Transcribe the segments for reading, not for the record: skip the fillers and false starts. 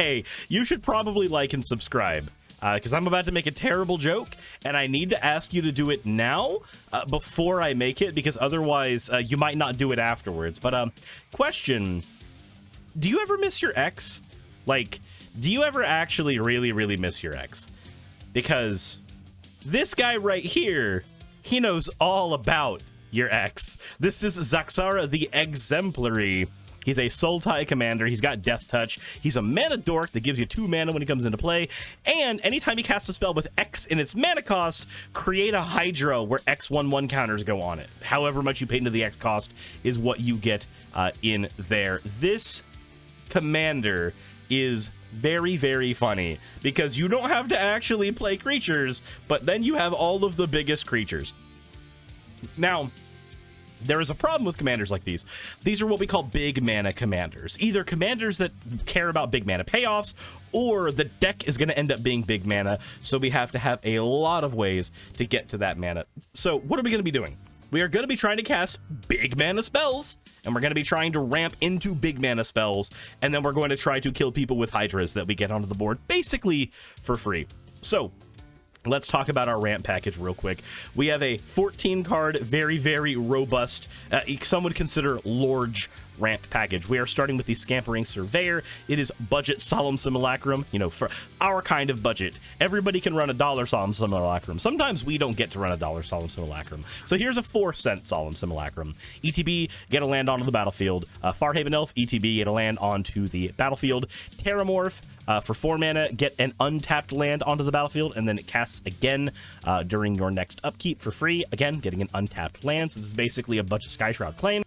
hey, you should probably like and subscribe. Because I'm about to make a terrible joke, and I need to ask you to do it now before I make it, because otherwise you might not do it afterwards. But question, do you ever miss your ex? Like, do you ever actually really, really miss your ex? Because this guy right here, he knows all about your ex. This is Zaxara the Exemplary. He's a Sultai commander. He's got Death Touch. He's a mana dork that gives you 2 mana when he comes into play. And anytime you cast a spell with X in its mana cost, create a Hydra where X/1/1 counters go on it. However much you pay into the X cost is what you get in there. This commander is very, very funny because you don't have to actually play creatures, but then you have all of the biggest creatures. Now, there is a problem with commanders like these. These are what we call big mana commanders. Either commanders that care about big mana payoffs, or the deck is going to end up being big mana, so we have to have a lot of ways to get to that mana. So what are we going to be doing? We are going to be trying to cast big mana spells, and we're going to be trying to ramp into big mana spells, and then we're going to try to kill people with Hydras that we get onto the board, basically for free. So let's talk about our ramp package real quick. We have a 14-card, very, very robust, some would consider large ramp package. We are starting with the Scampering Surveyor. It is budget Solemn Simulacrum, you know, for our kind of budget. Everybody can run $1 Solemn Simulacrum. Sometimes we don't get to run $1 Solemn Simulacrum. So here's a 4-cent Solemn Simulacrum. ETB, get a land onto the battlefield. Farhaven Elf, ETB, get a land onto the battlefield. Terramorph, for 4 mana, get an untapped land onto the battlefield, and then it casts again during your next upkeep for free. Again, getting an untapped land. So this is basically a bunch of Skyshroud claim.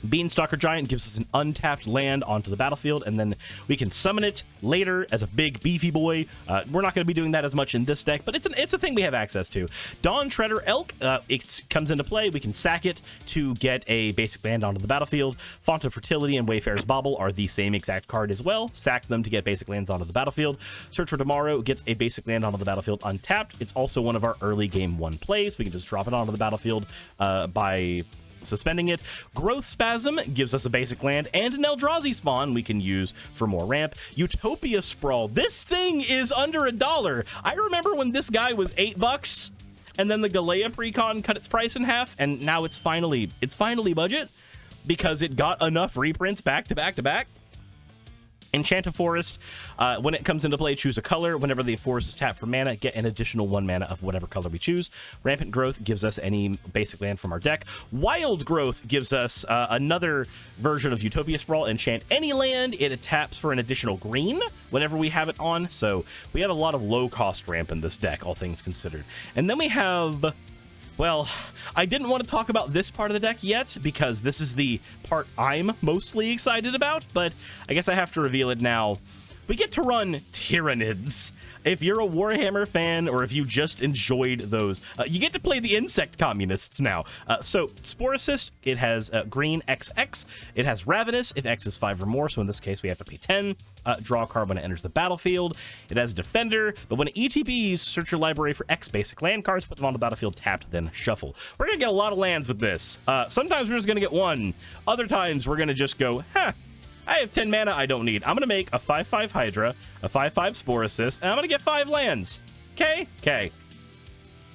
Beanstalker Giant gives us an untapped land onto the battlefield, and then we can summon it later as a big beefy boy. We're not going to be doing that as much in this deck, but it's a thing we have access to. Dawn Treader Elk, it comes into play. We can sack it to get a basic land onto the battlefield. Font of Fertility and Wayfarer's Bauble are the same exact card as well. Sack them to get basic lands onto the battlefield. Search for Tomorrow gets a basic land onto the battlefield untapped. It's also one of our early game 1 plays. We can just drop it onto the battlefield by suspending it. Growth Spasm gives us a basic land and an Eldrazi spawn we can use for more ramp. Utopia Sprawl. This thing is under $1. I remember when this guy was $8, and then the Galea Precon cut its price in half, and now it's finally budget because it got enough reprints back to back to back. Enchanted Forest, when it comes into play, choose a color. Whenever the forest is tapped for mana, get an additional 1 mana of whatever color we choose. Rampant Growth gives us any basic land from our deck. Wild Growth gives us another version of Utopia Sprawl. Enchant any land, it taps for an additional green whenever we have it on. So we have a lot of low-cost ramp in this deck, all things considered. And then we have... well, I didn't want to talk about this part of the deck yet because this is the part I'm mostly excited about, but I guess I have to reveal it now. We get to run Tyranids. If you're a Warhammer fan or if you just enjoyed those, you get to play the Insect Communists now. So Sporocyst, it has green XX. It has Ravenous if X is 5 or more, so in this case we have to pay 10. Draw a card when it enters the battlefield. It has Defender, but when it ETBs, search your library for X basic land cards, put them on the battlefield tapped, then shuffle. We're going to get a lot of lands with this. Sometimes we're just going to get 1. Other times we're going to just go, I have 10 mana I don't need. I'm going to make a 5/5 Hydra, a 5/5 Sporocyst, and I'm going to get 5 lands. Okay.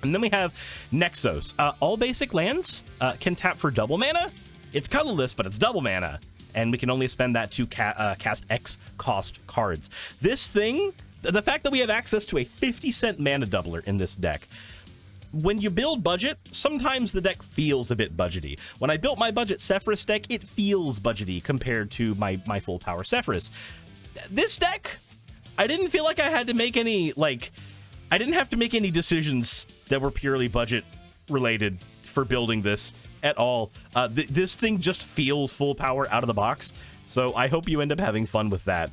And then we have Nexos. All basic lands can tap for double mana. It's colorless, but it's double mana. And we can only spend that to cast X cost cards. This thing, the fact that we have access to a 50-cent mana doubler in this deck, when you build budget, sometimes the deck feels a bit budgety. When I built my budget Sephiroth deck, it feels budgety compared to my full power Sephiroth. This deck, I didn't feel like I had to make any, I didn't have to make any decisions that were purely budget related for building this at all. This thing just feels full power out of the box, so I hope you end up having fun with that.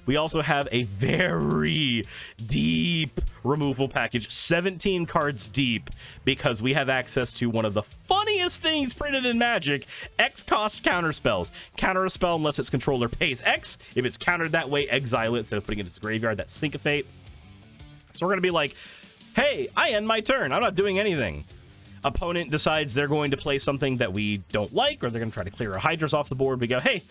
We also have a very deep removal package, 17 cards deep, because we have access to one of the funniest things printed in Magic, X cost counter spells. Counter a spell unless its controller pays X. If it's countered that way, exile it instead of putting it in its graveyard. That's Syncopate. So we're going to be like, hey, I end my turn. I'm not doing anything. Opponent decides they're going to play something that we don't like, or they're going to try to clear our Hydras off the board. We go, hey,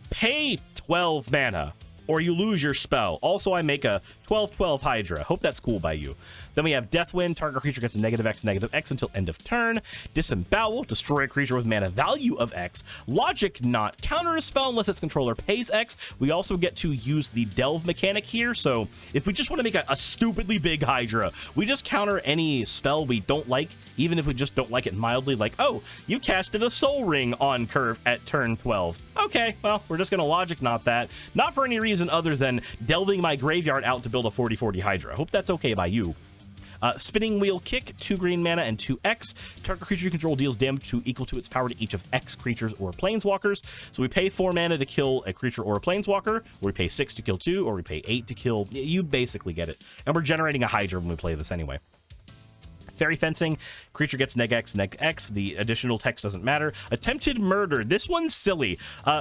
pay 12 mana. or you lose your spell. Also, I make a 12/12 Hydra. Hope that's cool by you. Then we have Deathwind. Target creature gets a -X until end of turn. Disembowel. Destroy a creature with mana value of X. Logic Knot. Counter a spell unless its controller pays X. We also get to use the Delve mechanic here. So if we just want to make a stupidly big Hydra, we just counter any spell we don't like, even if we just don't like it mildly. Like, oh, you casted a Soul Ring on curve at turn 12. Okay, well, we're just going to Logic Knot that. Not for any reason other than delving my graveyard out to build a 40/40 Hydra. Hope that's okay by you. Spinning Wheel Kick, 2 green mana and 2X. Target creature you control deals damage equal to its power to each of X creatures or planeswalkers. So we pay 4 mana to kill a creature or a planeswalker, or we pay 6 to kill 2, or we pay 8 to kill. You basically get it. And we're generating a Hydra when we play this anyway. Fairy Fencing, creature gets -X. The additional text doesn't matter. Attempted Murder, this one's silly.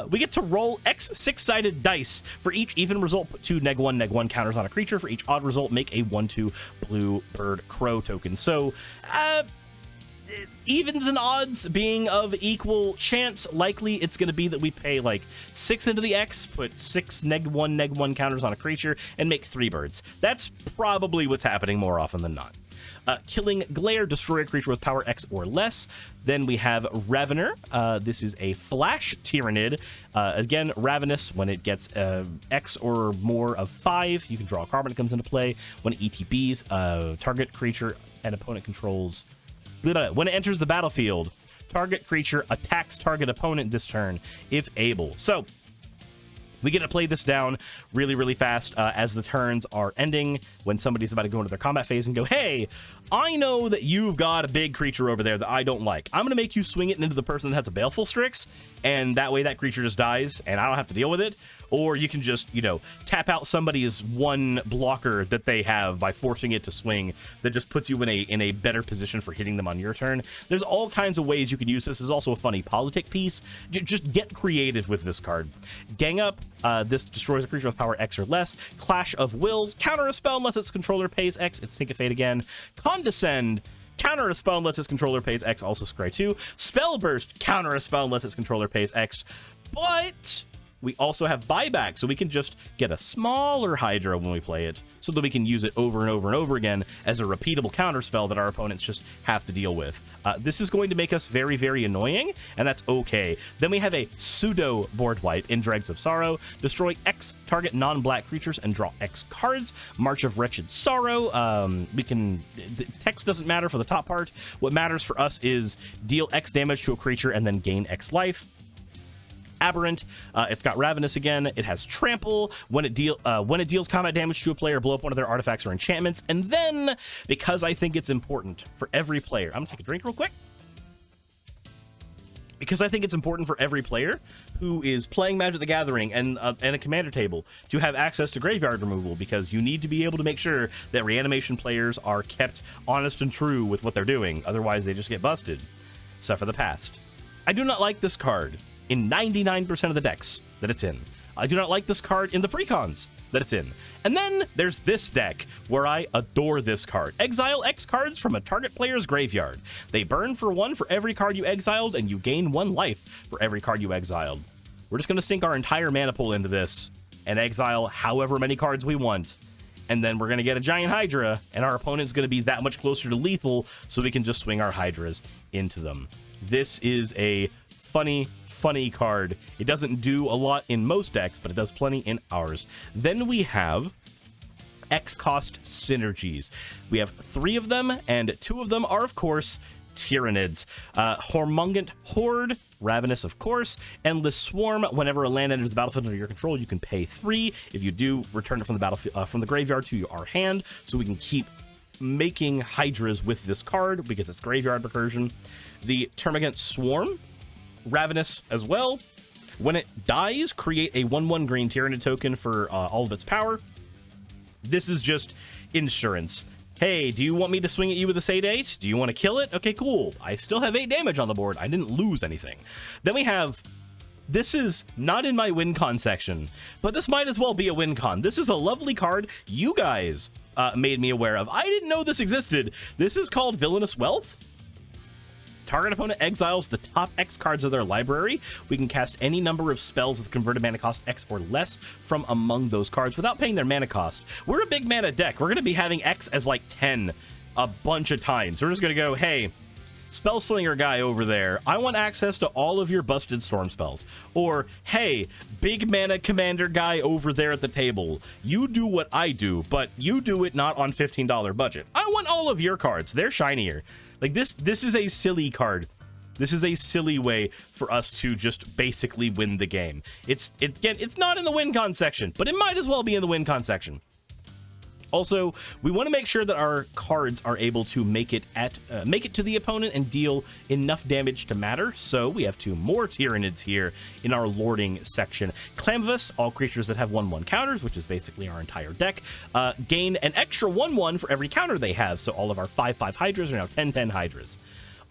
We get to roll X 6-sided dice. For each even result, put 2 -1/-1 counters on a creature. For each odd result, make a 1/2 blue bird crow token. So, evens and odds being of equal chance, likely it's going to be that we pay like 6 into the X, put 6 -1/-1 counters on a creature, and make 3 birds. That's probably what's happening more often than not. Killing Glare, destroy a creature with power X or less. Then we have Ravener. This is a flash Tyrannid. Again, Ravenous, when it gets X or more of 5, you can draw a card when it comes into play. When it ETBs, target creature and opponent controls. When it enters the battlefield, target creature attacks target opponent this turn, if able. So, we get to play this down really, really fast as the turns are ending, when somebody's about to go into their combat phase and go, hey, I know that you've got a big creature over there that I don't like. I'm going to make you swing it into the person that has a Baleful Strix, and that way that creature just dies, and I don't have to deal with it. Or you can just, you know, tap out somebody's one blocker that they have by forcing it to swing. That just puts you in a better position for hitting them on your turn. There's all kinds of ways you can use this. There's also a funny politic piece. Just get creative with this card. Gang Up. This destroys a creature with power X or less. Clash of Wills. Counter a spell unless its controller pays X. It's Think of Fate again. Condescend. Counter a spell unless its controller pays X. Also scry 2. Spell Burst. Counter a spell unless its controller pays X. But we also have Buyback, so we can just get a smaller Hydra when we play it, so that we can use it over and over and over again as a repeatable counterspell that our opponents just have to deal with. This is going to make us very, very annoying, and that's okay. Then we have a pseudo board wipe in Dregs of Sorrow. Destroy X target non-black creatures and draw X cards. March of Wretched Sorrow. The text doesn't matter for the top part. What matters for us is deal X damage to a creature and then gain X life. Aberrant. It's got Ravenous again. It has Trample. When it deals combat damage to a player, blow up one of their artifacts or enchantments. And then, because I think it's important for every player, I'm gonna take a drink real quick. Because I think it's important for every player who is playing Magic the Gathering and a commander table to have access to graveyard removal, because you need to be able to make sure that reanimation players are kept honest and true with what they're doing. Otherwise, they just get busted. Suffer the past. I do not like this card in 99% of the decks that it's in. I do not like this card in the precons that it's in. And then there's this deck, where I adore this card. Exile X cards from a target player's graveyard. They burn for 1 for every card you exiled, and you gain 1 life for every card you exiled. We're just going to sink our entire mana pool into this, and exile however many cards we want. And then we're going to get a giant Hydra, and our opponent's going to be that much closer to lethal, so we can just swing our Hydras into them. This is a funny card. It doesn't do a lot in most decks, but it does plenty in ours. Then we have X cost synergies. We have 3 of them, and 2 of them are, of course, Tyrannids. Hormungant Horde, Ravenous, of course. Endless Swarm. Whenever a land enters the battlefield under your control, you can pay 3. If you do, return it from the battlefield, from the graveyard to our hand, so we can keep making Hydras with this card because it's graveyard recursion. The Termagant Swarm, Ravenous as well. When it dies, create a 1/1 green Tyrannid token for all of its power. This is just insurance. Hey, do you want me to swing at you with a Sate 8? Do you want to kill it? Okay, cool. I still have 8 damage on the board. I didn't lose anything. Then we have... This is not in my win con section, but this might as well be a win con. This is a lovely card you guys made me aware of. I didn't know this existed. This is called Villainous Wealth. Target opponent exiles the top X cards of their library. We can cast any number of spells with converted mana cost X or less from among those cards without paying their mana cost. We're a big mana deck. We're going to be having X as like 10 a bunch of times. We're just going to go, hey, Spellslinger guy over there, I want access to all of your busted storm spells. Or, hey, big mana commander guy over there at the table, you do what I do, but you do it not on $15 budget. I want all of your cards. They're shinier. Like, this is a silly card. This is a silly way for us to just basically win the game. It's not in the win con section, but it might as well be in the win con section. Also, we want to make sure that our cards are able to make it to the opponent and deal enough damage to matter. So we have 2 more Tyranids here in our lording section. Clamvus, all creatures that have 1/1 counters, which is basically our entire deck, gain an extra 1/1 for every counter they have. So all of our 5/5 Hydras are now 10/10 Hydras.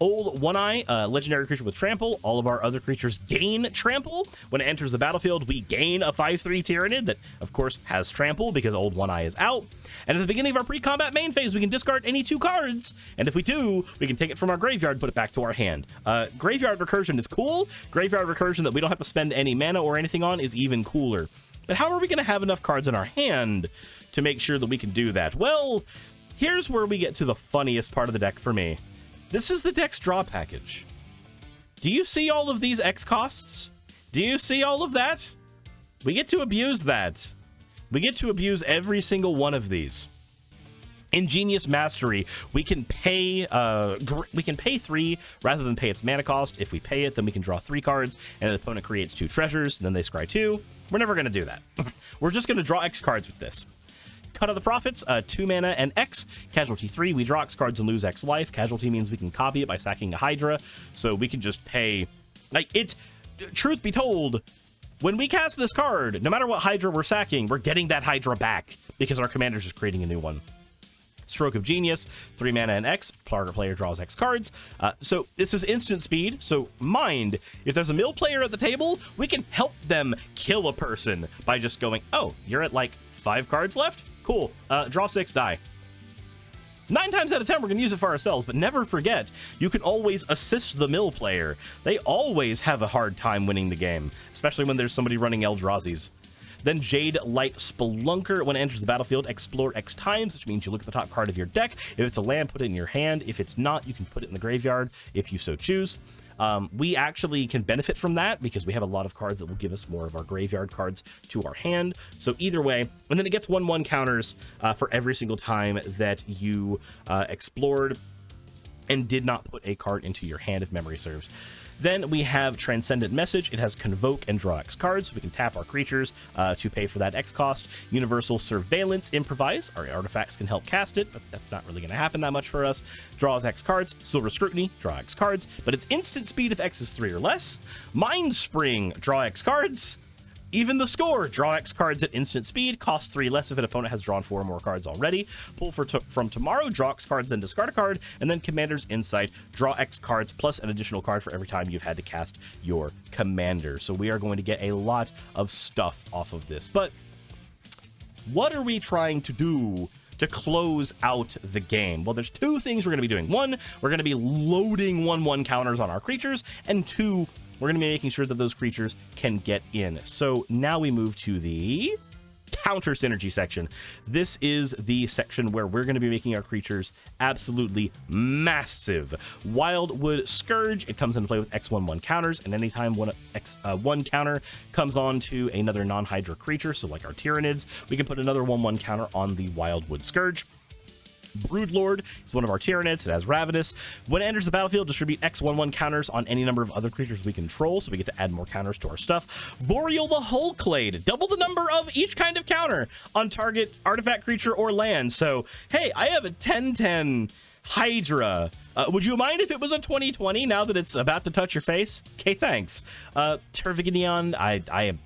Old One-Eye, legendary creature with trample. All of our other creatures gain trample. When it enters the battlefield, we gain a 5/3 Tyranid that, of course, has trample because Old One-Eye is out. And at the beginning of our pre-combat main phase, we can discard any 2 cards. And if we do, we can take it from our graveyard, put it back to our hand. Graveyard recursion is cool. Graveyard recursion that we don't have to spend any mana or anything on is even cooler. But how are we going to have enough cards in our hand to make sure that we can do that? Well, here's where we get to the funniest part of the deck for me. This is the deck's draw package. Do you see all of these X costs? Do you see all of that? We get to abuse that. We get to abuse every single one of these. Ingenious Mastery, we can pay 3 rather than pay its mana cost. If we pay it, then we can draw 3 cards, and the opponent creates 2 treasures, and then they scry 2. We're never going to do that. We're just going to draw X cards with this. Cut of the Prophets, 2 mana and X. Casualty 3, we draw X cards and lose X life. Casualty means we can copy it by sacking a Hydra, so we can just pay. Like, it's, truth be told, when we cast this card, no matter what Hydra we're sacking, we're getting that Hydra back because our commander's just creating a new one. Stroke of Genius, 3 mana and X. Target player draws X cards. So this is instant speed. So mind, if there's a mill player at the table, we can help them kill a person by just going, oh, you're at like 5 cards left? Cool. Draw 6, die. 9 times out of 10, we're going to use it for ourselves, but never forget, you can always assist the mill player. They always have a hard time winning the game, especially when there's somebody running Eldrazi's. Then Jade Light Spelunker, when it enters the battlefield, explore X times, which means you look at the top card of your deck. If it's a land, put it in your hand. If it's not, you can put it in the graveyard if you so choose. We actually can benefit from that because we have a lot of cards that will give us more of our graveyard cards to our hand. So either way, and then it gets 1/1 counters for every single time that you explored and did not put a card into your hand, if memory serves. Then we have Transcendent Message. It has Convoke and draw X cards. We can tap our creatures to pay for that X cost. Universal Surveillance Improvise. Our artifacts can help cast it, but that's not really going to happen that much for us. Draws X cards. Silver Scrutiny. Draw X cards. But it's instant speed if X is 3 or less. Mind Spring. Draw X cards. Even the Score, draw X cards at instant speed, costs 3 less if an opponent has drawn 4 or more cards already. Pull from Tomorrow, draw X cards, then discard a card, and then Commander's Insight, draw X cards plus an additional card for every time you've had to cast your commander. So we are going to get a lot of stuff off of this. But what are we trying to do to close out the game? Well, there's 2 things we're going to be doing. 1, we're going to be loading 1/1 counters on our creatures, and 2, we're going to be making sure that those creatures can get in. So now we move to the counter synergy section. This is the section where we're going to be making our creatures absolutely massive. Wildwood Scourge, it comes into play with X1/1 counters, and anytime one counter comes on to another non-Hydra creature, so like our Tyranids, we can put another 1/1 counter on the Wildwood Scourge. Broodlord is one of our Tyranids. It has Ravenous. When it enters the battlefield, distribute X1/1 counters on any number of other creatures we control, so we get to add more counters to our stuff. Boreal the Hulklade, double the number of each kind of counter on target artifact, creature, or land. So, hey, I have a 10/10 Hydra. Would you mind if it was a 20/20 now that it's about to touch your face? Okay, thanks. Tervigon, I am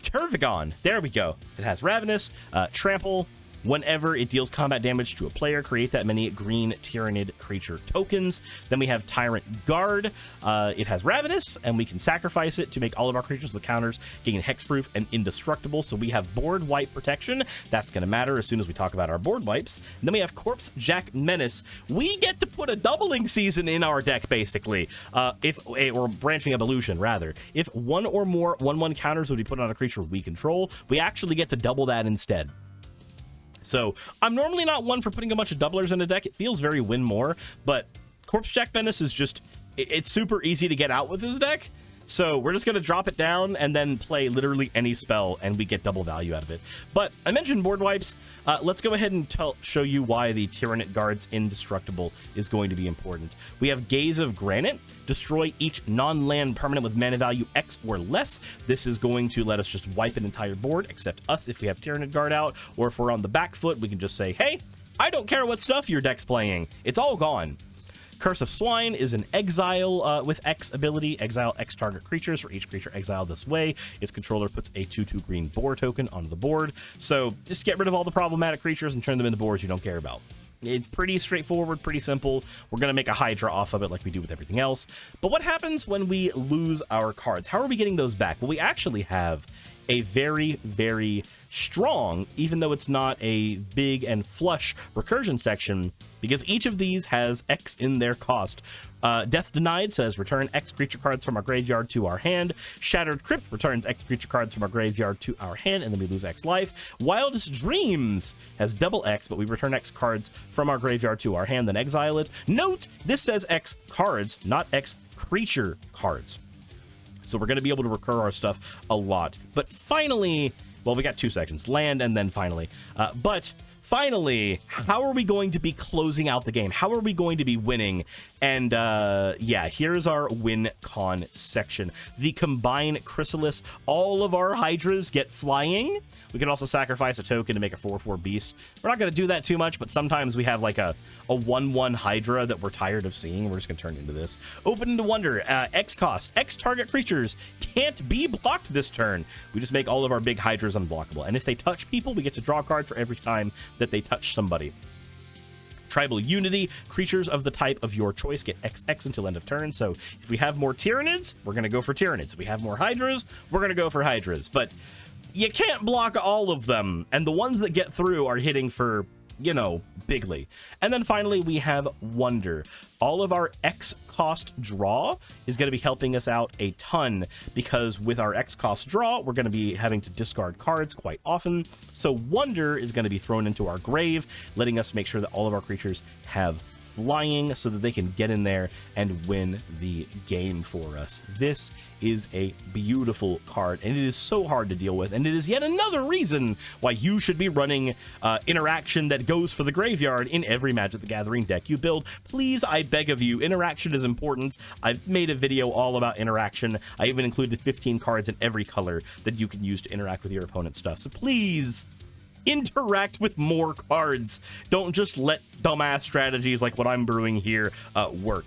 Tervigon. There we go. It has Ravenous, Trample. Whenever it deals combat damage to a player, create that many green Tyrannid creature tokens. Then we have Tyrant Guard. It has Ravenous, and we can sacrifice it to make all of our creatures with counters gain hexproof and indestructible. So we have board wipe protection. That's going to matter as soon as we talk about our board wipes. And then we have Corpse Jack Menace. We get to put a doubling season in our deck, basically. Or branching evolution, rather. If one or more 1/1 counters would be put on a creature we control, we actually get to double that instead. So I'm normally not one for putting a bunch of doublers in a deck. It feels very win more, but Corpse Jack Menace is just, it's super easy to get out with this deck. So we're just going to drop it down and then play literally any spell, and we get double value out of it. But I mentioned board wipes. Let's go ahead and show you why the Tyrannid Guard's Indestructible is going to be important. We have Gaze of Granite. Destroy each non-land permanent with mana value X or less. This is going to let us just wipe an entire board, except us if we have Tyrannid Guard out, or if we're on the back foot, we can just say, hey, I don't care what stuff your deck's playing. It's all gone. Curse of Swine is an exile with X ability. Exile X target creatures. For each creature exiled this way, its controller puts a 2/2 green boar token onto the board. So just get rid of all the problematic creatures and turn them into boards you don't care about. It's pretty straightforward, pretty simple. We're going to make a Hydra off of it like we do with everything else. But what happens when we lose our cards? How are we getting those back? Well, we actually have a very, very strong, even though it's not a big and flush recursion section, because each of these has X in their cost. Death Denied says return X creature cards from our graveyard to our hand. Shattered Crypt returns X creature cards from our graveyard to our hand, and then we lose X life. Wildest Dreams has double X, but we return X cards from our graveyard to our hand, then exile it. Note, this says X cards, not X creature cards. So we're going to be able to recur our stuff a lot. But finally, well, we got 2 seconds. Land and then finally. But finally, how are we going to be closing out the game? How are we going to be winning? And yeah, here's our win con section. The Combine Chrysalis. All of our Hydras get flying. We can also sacrifice a token to make a 4/4 beast. We're not going to do that too much, but sometimes we have like a 1/1 Hydra that we're tired of seeing. We're just going to turn it into this. Open into Wonder. X cost. X target creatures can't be blocked this turn. We just make all of our big Hydras unblockable. And if they touch people, we get to draw a card for every time that they touch somebody. Tribal Unity. Creatures of the type of your choice get XX until end of turn. So if we have more Tyrannids, we're going to go for Tyrannids. If we have more Hydras, we're going to go for Hydras. But you can't block all of them, and the ones that get through are hitting for, you know, bigly. And then finally, we have Wonder. All of our X cost draw is going to be helping us out a ton, because with our X cost draw, we're going to be having to discard cards quite often. So Wonder is going to be thrown into our grave, letting us make sure that all of our creatures have flying so that they can get in there and win the game for us. This is a beautiful card, and it is so hard to deal with, and it is yet another reason why you should be running interaction that goes for the graveyard in every Magic the Gathering deck you build. Please, I beg of you, interaction is important. I've made a video all about interaction. I even included 15 cards in every color that you can use to interact with your opponent's stuff. So please, interact with more cards. Don't just let dumbass strategies like what I'm brewing here work.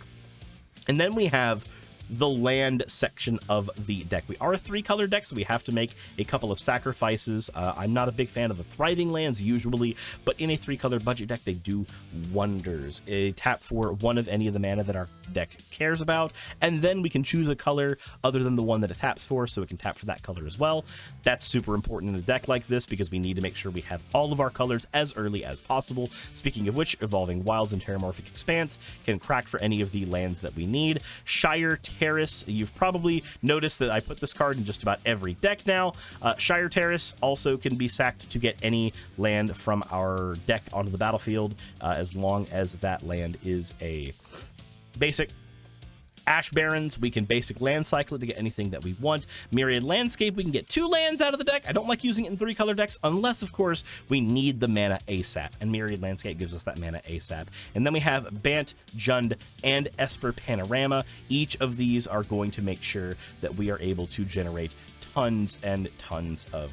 And then we have the land section of the deck. We are a 3-color deck, so we have to make a couple of sacrifices. I'm not a big fan of the Thriving lands usually, but in a 3-color budget deck, they do wonders. A tap for one of any of the mana that our deck cares about, and then we can choose a color other than the one that it taps for, so it can tap for that color as well. That's super important in a deck like this, because we need to make sure we have all of our colors as early as possible. Speaking of which, Evolving Wilds and Terramorphic Expanse can crack for any of the lands that we need. Shire Terrace, you've probably noticed that I put this card in just about every deck now. Shire Terrace also can be sacked to get any land from our deck onto the battlefield, as long as that land is a basic. Ash Barrens, we can basic land cycle it to get anything that we want. Myriad Landscape, we can get 2 lands out of the deck. I don't like using it in 3-color decks unless, of course, we need the mana ASAP, and Myriad Landscape gives us that mana ASAP. And then we have Bant, Jund, and Esper Panorama. Each of these are going to make sure that we are able to generate tons and tons of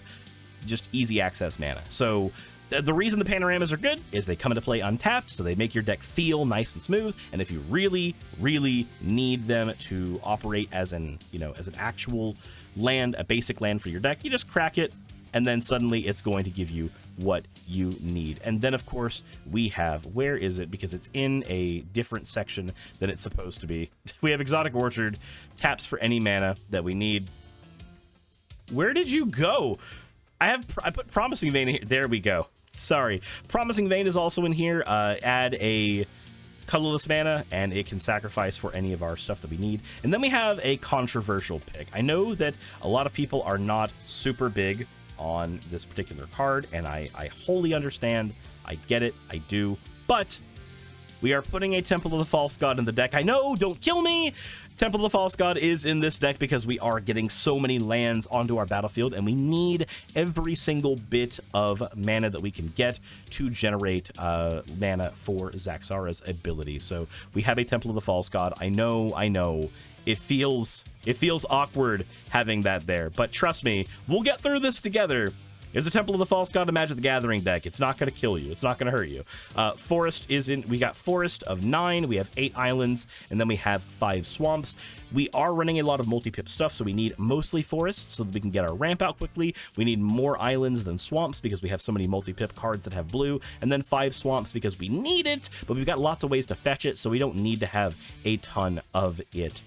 just easy access mana. So the reason the panoramas are good is they come into play untapped, so they make your deck feel nice and smooth. And if you really, really need them to operate as an, you know, as an actual land, a basic land for your deck, you just crack it, and then suddenly it's going to give you what you need. And then, of course, we have, where is it? Because it's in a different section than it's supposed to be. We have Exotic Orchard, taps for any mana that we need. Where did you go? I put Promising Vein in here. There we go. Sorry. Promising Vein is also in here. Add a colorless mana, and it can sacrifice for any of our stuff that we need. And then we have a controversial pick. I know that a lot of people are not super big on this particular card, and I wholly understand. I get it. I do. But we are putting a Temple of the False God in the deck. I know, don't kill me! Temple of the False God is in this deck because we are getting so many lands onto our battlefield, and we need every single bit of mana that we can get to generate mana for Zaxara's ability. So we have a Temple of the False God. I know. It feels awkward having that there, but trust me, we'll get through this together. There's a Temple of the False God to Magic the Gathering deck. It's not going to kill you. It's not going to hurt you. Forest is in. We got Forest of 9. We have 8 islands, and then we have 5 swamps. We are running a lot of multi-pip stuff, so we need mostly forests so that we can get our ramp out quickly. We need more islands than swamps because we have so many multi-pip cards that have blue, and then 5 swamps because we need it, but we've got lots of ways to fetch it, so we don't need to have a ton of it.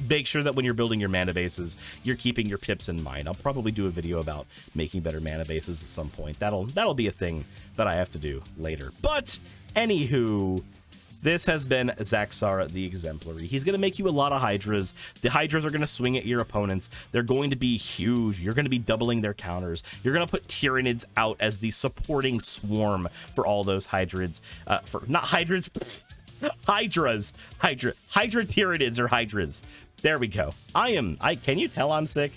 Make sure that when you're building your mana bases, you're keeping your pips in mind. I'll probably do a video about making better mana bases at some point. That'll be a thing that I have to do later. But anywho, this has been Zaxara the Exemplary. He's going to make you a lot of Hydras. The Hydras are going to swing at your opponents. They're going to be huge. You're going to be doubling their counters. You're going to put Tyranids out as the supporting swarm for all those Hydras. Not Hydras, Hydras. Hydra Tyranids or Hydras. There we go. Can you tell I'm sick?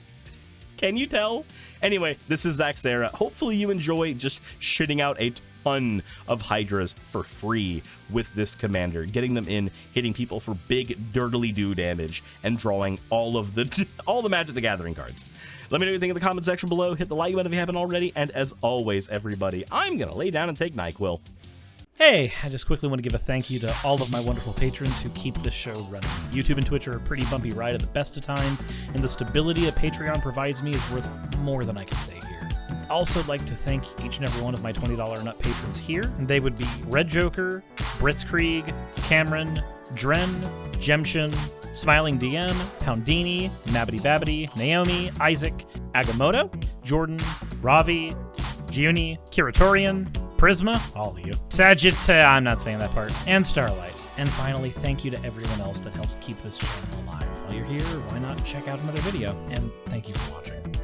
Can you tell? Anyway, this is Zaxara. Hopefully you enjoy just shitting out a ton of Hydras for free with this commander, getting them in, hitting people for big dirtily-do damage, and drawing all the Magic the Gathering cards. Let me know what you think in the comment section below. Hit the like button if you haven't already, and as always, everybody, I'm gonna lay down and take NyQuil. Hey, I just quickly want to give a thank you to all of my wonderful patrons who keep this show running. YouTube and Twitch are a pretty bumpy ride at the best of times, and the stability that Patreon provides me is worth more than I can say here. I'd also like to thank each and every one of my $20 and up patrons here, and they would be Red Joker, Blitzkrieg, Cameron, Dren, Jemshin, Smiling DM, Poundini, Mabbity Babbity, Naomi, Isaac, Agamotto, Jordan, Ravi, Giuni, Kiratorian, Prisma, all of you, I'm not saying that part, and Starlight. And finally, thank you to everyone else that helps keep this channel alive. While you're here, why not check out another video? And thank you for watching.